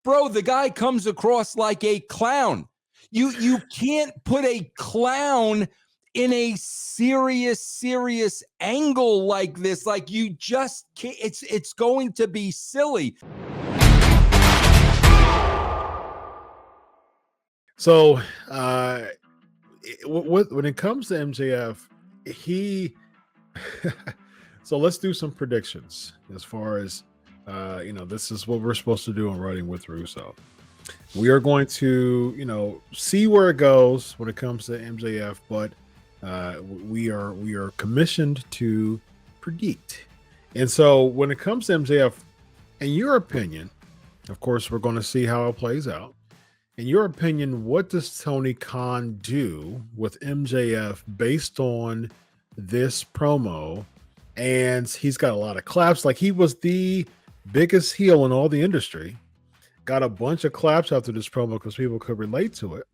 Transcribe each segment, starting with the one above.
bro, the guy comes across like a clown. You can't put a clown in a serious angle like this. Like, you just can't. It's going to be silly. So when it comes to MJF, so let's do some predictions as far as this is what we're supposed to do on Writing with Russo. We are going to see where it goes when it comes to MJF, but we are commissioned to predict. And so when it comes to MJF, in your opinion, of course, we're going to see how it plays out. In your opinion, what does Tony Khan do with MJF based on this promo? And he's got a lot of claps. Like, he was the biggest heel in all the industry. Got a bunch of claps after this promo because people could relate to it.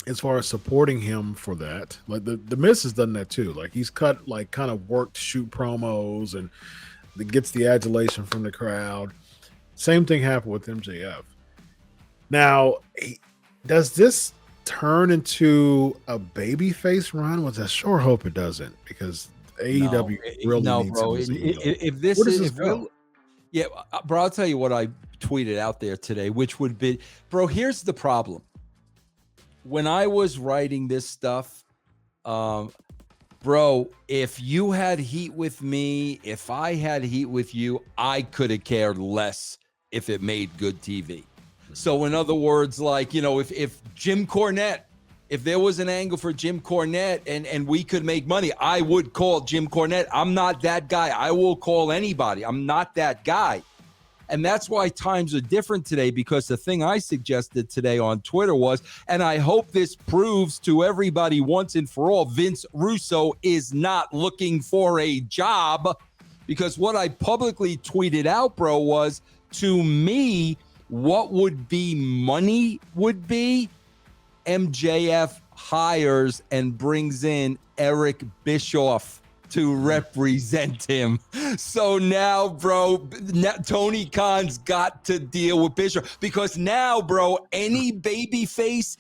As far as supporting him for that, like the Miz has done that too. Like, he's cut, like, kind of worked shoot promos and gets the adulation from the crowd. Same thing happened with MJF. Now, does this turn into a babyface run? Which I sure hope it doesn't, because AEW really needs bro. If this is yeah, bro, I'll tell you what I tweeted out there today, which would be, bro, here's the problem. When I was writing this stuff, bro, if you had heat with me, if I had heat with you, I could have cared less if it made good TV. So in other words, like, if Jim Cornette, if there was an angle for Jim Cornette and we could make money, I would call Jim Cornette. I'm not that guy. I will call anybody. I'm not that guy. And that's why times are different today, because the thing I suggested today on Twitter was, and I hope this proves to everybody once and for all, Vince Russo is not looking for a job, because what I publicly tweeted out, bro, was, to me, what would be money would be MJF hires and brings in Eric Bischoff to represent him. So now, bro, Tony Khan's got to deal with Bischoff, because now, bro, any babyface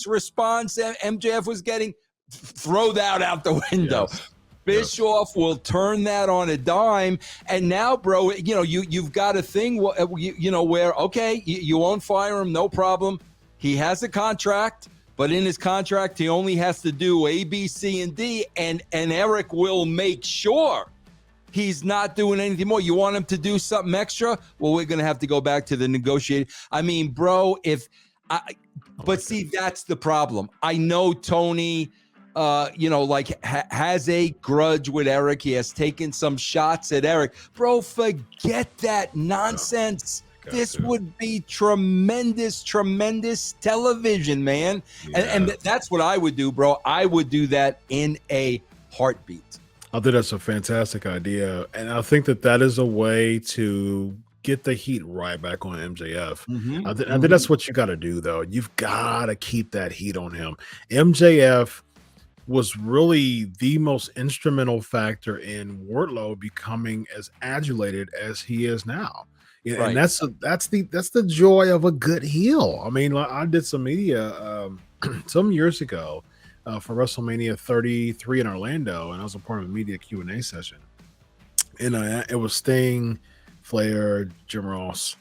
response MJF was getting, throw that out the window. Yes. Bischoff will turn that on a dime. And now, bro, you've got a thing, where, okay, you won't fire him, no problem. He has a contract, but in his contract, he only has to do A, B, C, and D, and Eric will make sure he's not doing anything more. You want him to do something extra? Well, we're going to have to go back to the negotiating. I mean, bro, see, that's the problem. I know Tony, has a grudge with Eric. He has taken some shots at Eric. Bro, forget that nonsense. This would be tremendous television, man. Yeah. And that's what I would do, bro. I would do that in a heartbeat. I think that's a fantastic idea. And I think that is a way to get the heat right back on MJF. Mm-hmm. I think that's what you got to do, though. You've got to keep that heat on him. MJF was really the most instrumental factor in Wardlow becoming as adulated as he is now. Yeah, right. And that's the joy of a good heel. I mean, I did some media some years ago for WrestleMania 33 in Orlando, and I was a part of a media Q&A session. And it was Sting, Flair, Jim Ross,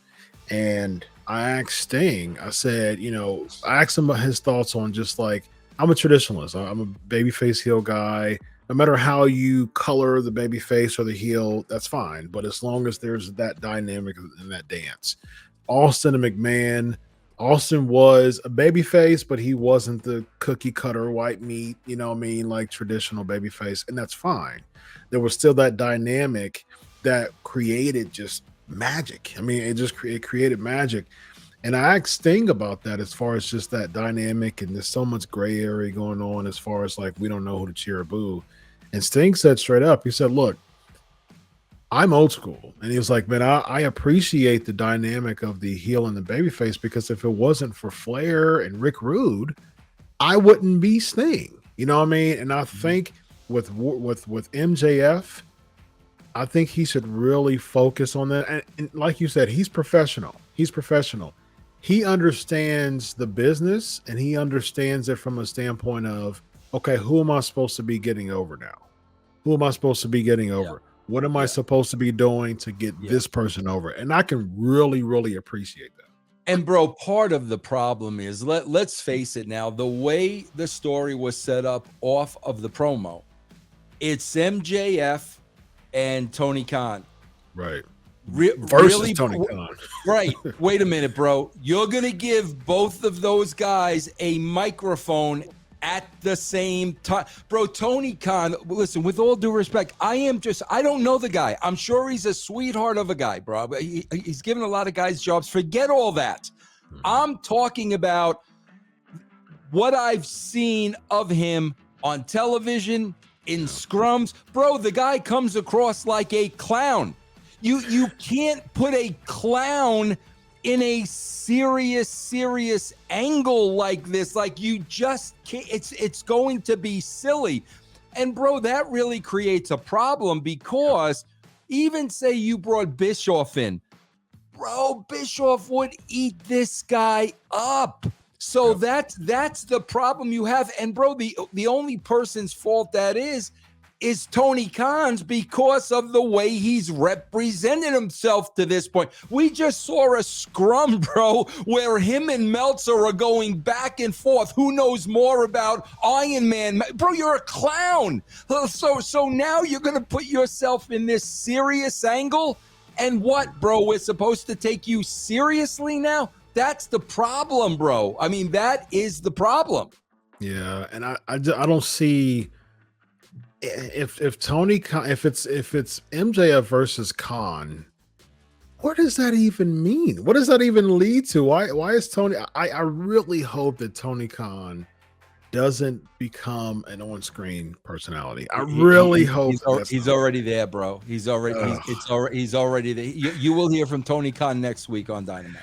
and I asked Sting. I said, I asked him about his thoughts on, just like, I'm a traditionalist. I'm a babyface heel guy. No matter how you color the babyface or the heel, that's fine. But as long as there's that dynamic in that dance. Austin and McMahon. Austin was a babyface, but he wasn't the cookie cutter white meat, like traditional babyface. And that's fine. There was still that dynamic that created just magic. I mean, it created magic. And I asked Sting about that, as far as just that dynamic, and there's so much gray area going on as far as, like, we don't know who to cheer or boo. And Sting said straight up, he said, look, I'm old school. And he was like, man, I appreciate the dynamic of the heel and the babyface, because if it wasn't for Flair and Rick Rude, I wouldn't be Sting. You know what I mean? And I think with MJF, I think he should really focus on that. And like you said, he's professional. He's professional. He understands the business, and he understands it from a standpoint of, okay, who am I supposed to be getting over now? Who am I supposed to be getting over? Yeah. What am I supposed to be doing to get this person over? And I can really, really appreciate that. And bro, part of the problem is, let's face it now, the way the story was set up off of the promo, it's MJF and Tony Khan. Right. Versus really, Tony Khan. Right. Wait a minute, bro. You're going to give both of those guys a microphone at the same time. Bro, Tony Khan, listen, with all due respect, I don't know the guy. I'm sure he's a sweetheart of a guy, bro. He's given a lot of guys jobs. Forget all that. I'm talking about what I've seen of him on television, in scrums. Bro, the guy comes across like a clown. You can't put a clown in a serious angle like this. Like, you just can't. It's going to be silly. And bro, that really creates a problem, because even say you brought Bischoff in, bro, Bischoff would eat this guy up. So that's the problem you have. And bro, the only person's fault that is Tony Khan's, because of the way he's represented himself to this point. We just saw a scrum, bro, where him and Meltzer are going back and forth. Who knows more about Iron Man? Bro, you're a clown. So now you're going to put yourself in this serious angle. And what, bro? We're supposed to take you seriously now? That's the problem, bro. I mean, that is the problem. Yeah, and I don't see if Tony Khan, if it's MJF versus Khan, what does that even mean? What does that even lead to? Why is Tony? I really hope that Tony Khan doesn't become an on-screen personality. I really hope he's already there, bro. He's already he's already there. You will hear from Tony Khan next week on Dynamite.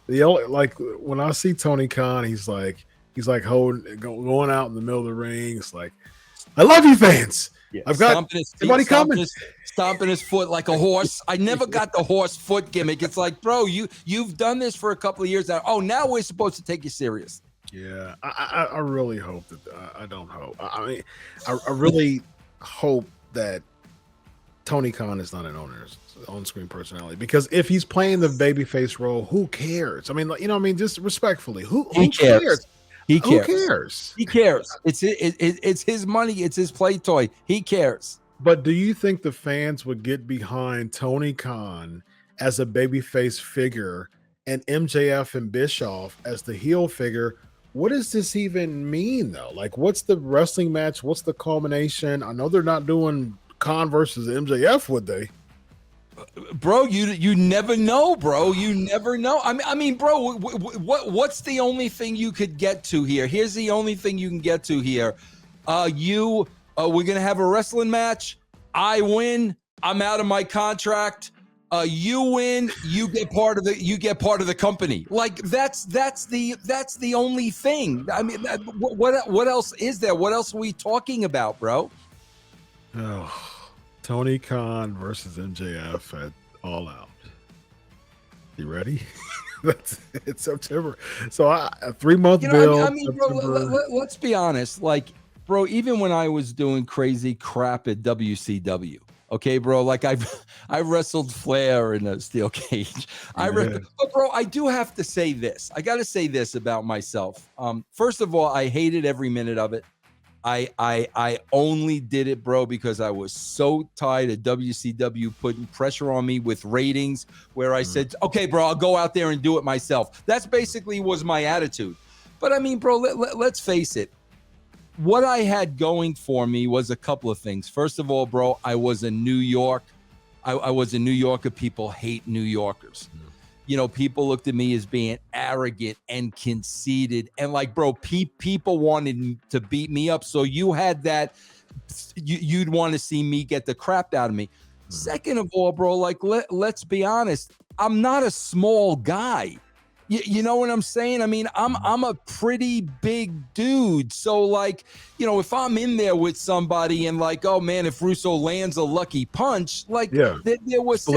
Like when I see Tony Khan, he's like going out in the middle of the ring. It's like, I love you, fans. Yeah. I've got everybody coming. Stomping his foot like a horse. I never got the horse foot gimmick. It's like, bro, you've done this for a couple of years now. Oh, now we're supposed to take you serious. Yeah, I really hope that I don't hope. I mean, I really hope that Tony Khan is not an on-screen personality, because if he's playing the babyface role, who cares? I mean, just respectfully, who cares? He cares. Who cares? He cares. It's his money. It's his play toy. He cares. But do you think the fans would get behind Tony Khan as a babyface figure and MJF and Bischoff as the heel figure? What does this even mean, though? Like, what's the wrestling match? What's the culmination? I know they're not doing Khan versus MJF, would they? Bro, you never know, bro. You never know. I mean, bro, what's the only thing you could get to here? Here's the only thing you can get to here. We're gonna have a wrestling match. I win. I'm out of my contract. You win. You get part of the company. Like, that's the only thing. I mean, what else is there? What else are we talking about, bro? Oh. Tony Khan versus MJF at All Out. You ready? It's September. So a 3-month build. I mean, bro, let's be honest. Like, bro, even when I was doing crazy crap at WCW, okay, bro, like I wrestled Flair in a steel cage. But bro, I do have to say this. I got to say this about myself. First of all, I hated every minute of it. I only did it, bro, because I was so tired of WCW putting pressure on me with ratings, where I said, okay, bro, I'll go out there and do it myself. That's basically was my attitude. But I mean, bro, let's face it. What I had going for me was a couple of things. First of all, bro, I was in New York. I was in New York, and people hate New Yorkers. You know, people looked at me as being arrogant and conceited, and like, bro, people wanted to beat me up. So you had that, you'd want to see me get the crap out of me. Second of all, bro, like, let's be honest, I'm not a small guy. You know what I'm saying? I mean, I'm a pretty big dude. So like, if I'm in there with somebody and like, oh man, if Russo lands a lucky punch, like there was,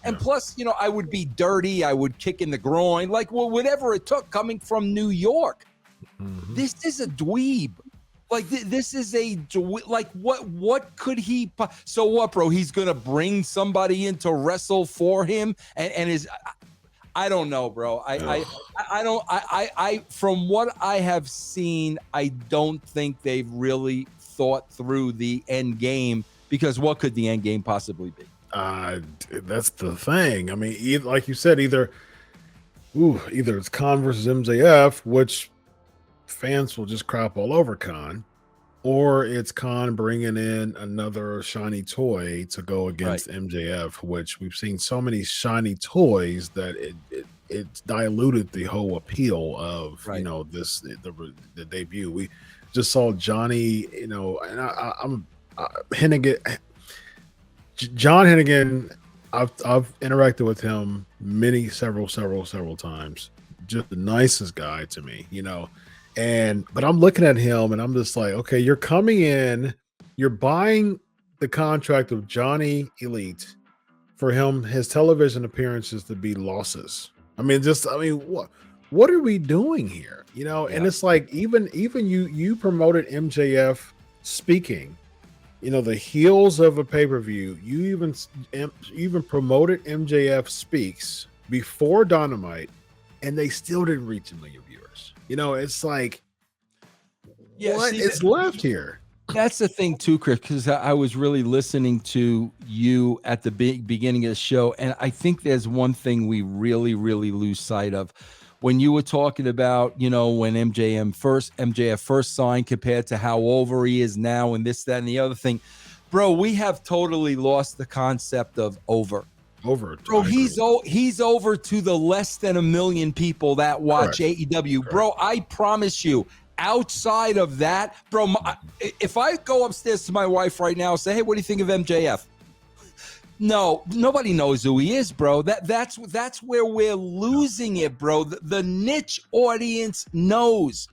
and plus, I would be dirty. I would kick in the groin, like whatever it took coming from New York. Mm-hmm. This is a dweeb. Like this is like what could he? So what, bro? He's gonna bring somebody in to wrestle for him, and is. I don't know, bro. I from what I have seen, I don't think they've really thought through the end game, because what could the end game possibly be? That's the thing. I mean, like you said, either it's Khan versus MJF, which fans will just crap all over Khan, or it's Khan bringing in another shiny toy to go against MJF, which we've seen so many shiny toys that it's diluted the whole appeal of the debut. We just saw Johnny, and I'm Hennigan, John Hennigan. I've interacted with him several times. Just the nicest guy to me, but I'm looking at him and I'm just like, okay, you're coming in, you're buying the contract of Johnny Elite for his television appearances to be losses. What are we doing here? And it's like, even you promoted MJF speaking, the heels of a pay-per-view, you even promoted MJF speaks before Dynamite, and they still didn't reach 1 million viewers. It's like, what is left here? That's the thing too, Chris, because I was really listening to you at the beginning of the show, and I think there's one thing we really, really lose sight of. When you were talking about, when MJF first signed compared to how over he is now and this, that, and the other thing, bro, we have totally lost the concept of over. Bro, he's over to the less than 1 million people that watch AEW. Correct. Bro, I promise you, outside of that, bro, if I go upstairs to my wife right now and say, hey, what do you think of MJF? No, nobody knows who he is, bro. That's where we're losing it, bro. The niche audience knows.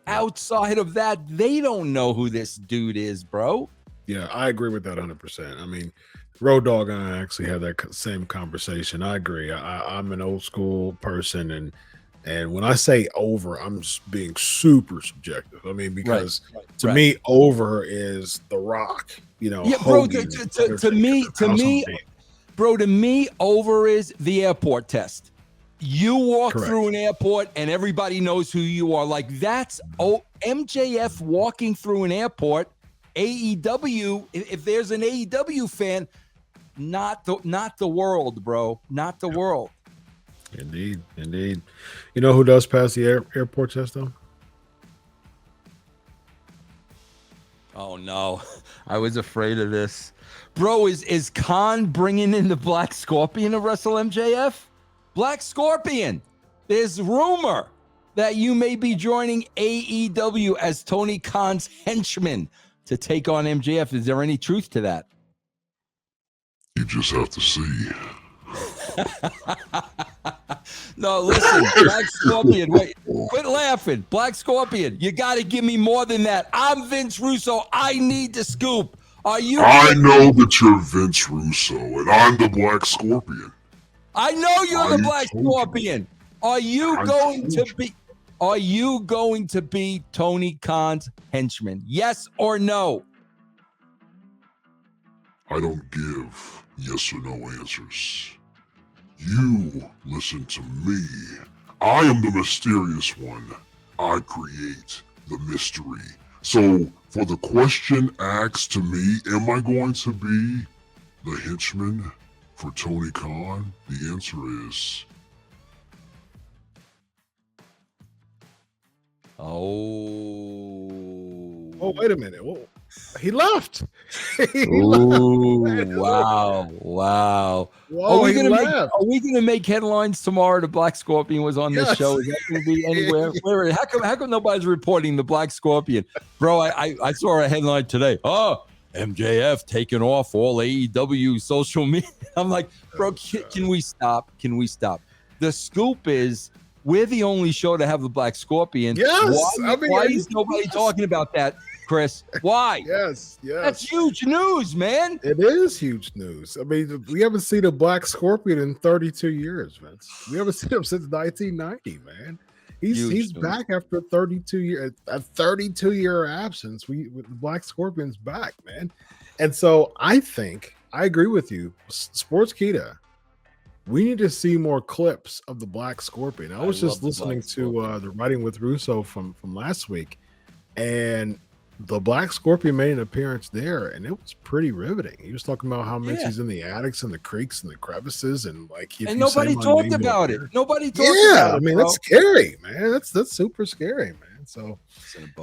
Outside of that, they don't know who this dude is, bro. Yeah, I agree with that 100%. I mean, Road Dogg and I actually had that same conversation. I agree. I'm an old school person, and when I say over, I'm just being super subjective. I mean, because to me, over is The Rock. Yeah, bro. To me, over is the airport test. You walk through an airport and everybody knows who you are. Like that's MJF walking through an airport. AEW, if there's an AEW fan, not the world, bro, not the world. Indeed. You know who does pass the airport test though? Oh no, I was afraid of this, bro. Is Khan bringing in the Black Scorpion to wrestle MJF? Black Scorpion. There's rumor that you may be joining AEW as Tony Khan's henchman to take on MJF. Is there any truth to that? You just have to see. No, listen, Black Scorpion. Wait, quit laughing. Black Scorpion, you got to give me more than that. I'm Vince Russo. I need the scoop. Are you? I know that you're Vince Russo, and I'm the Black Scorpion. I know you're the Black Scorpion. Are you going to be Tony Khan's henchman? Yes or no? I don't give yes or no answers. You listen to me. I am the mysterious one. I create the mystery. So, for the question asked to me, am I going to be the henchman for Tony Khan? The answer is... Oh, wait a minute. Whoa. He left. Wow. Whoa, are we gonna make headlines tomorrow? The Black Scorpion was on this show. Is that gonna be anywhere? How come nobody's reporting the Black Scorpion? Bro, I saw a headline today. Oh, MJF taking off all AEW social media. I'm like, bro, can we stop? The scoop is We're the only show to have the Black Scorpion. Yes. Why is nobody talking about that, Chris? Why? Yes. That's huge news, man. It is huge news. I mean, we haven't seen a Black Scorpion in 32 years, Vince. We haven't seen him since 1990, man. He's back after 32 years, a 32-year absence. The Black Scorpion's back, man. And so I agree with you. Sportskeeda, we need to see more clips of the Black Scorpion. I was just listening to the Writing with Russo from last week, and the Black Scorpion made an appearance there, and it was pretty riveting. He was talking about how much he's in the attics and the creeks and the crevices, and like, and nobody talked about it. Nobody talked about it. I mean, that's scary, man. That's super scary, man. So,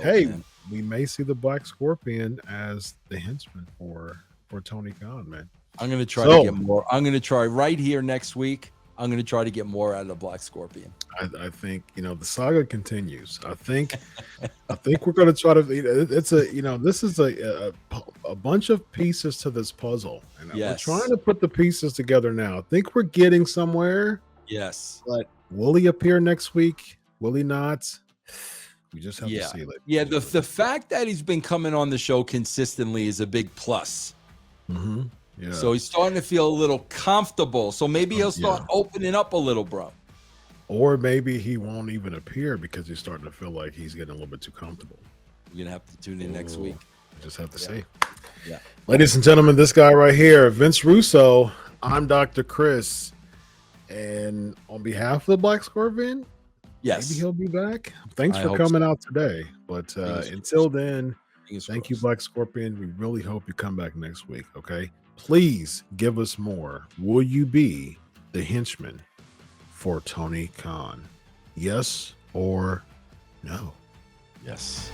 hey, we may see the Black Scorpion as the henchman for Tony Khan, man. I'm going to try to get more. I'm going to try right here next week. I'm going to try to get more out of the Black Scorpion. I think, the saga continues. I think we're going to try to, this is a bunch of pieces to this puzzle. And we're trying to put the pieces together now. I think we're getting somewhere. Yes. But will he appear next week? Will he not? We just have to see. Yeah. The fact that he's been coming on the show consistently is a big plus. Mm-hmm. Yeah. So he's starting to feel a little comfortable. So maybe he'll start opening up a little, bro. Or maybe he won't even appear because he's starting to feel like he's getting a little bit too comfortable. We're going to have to tune in next week. Just have to see. Yeah. Ladies and gentlemen, this guy right here, Vince Russo. I'm Dr. Chris. And on behalf of the Black Scorpion, maybe he'll be back. Thanks for coming out today. But until then, thank you, Black Scorpion. We really hope you come back next week, okay? Please give us more. Will you be the henchman for Tony Khan? Yes or no? Yes.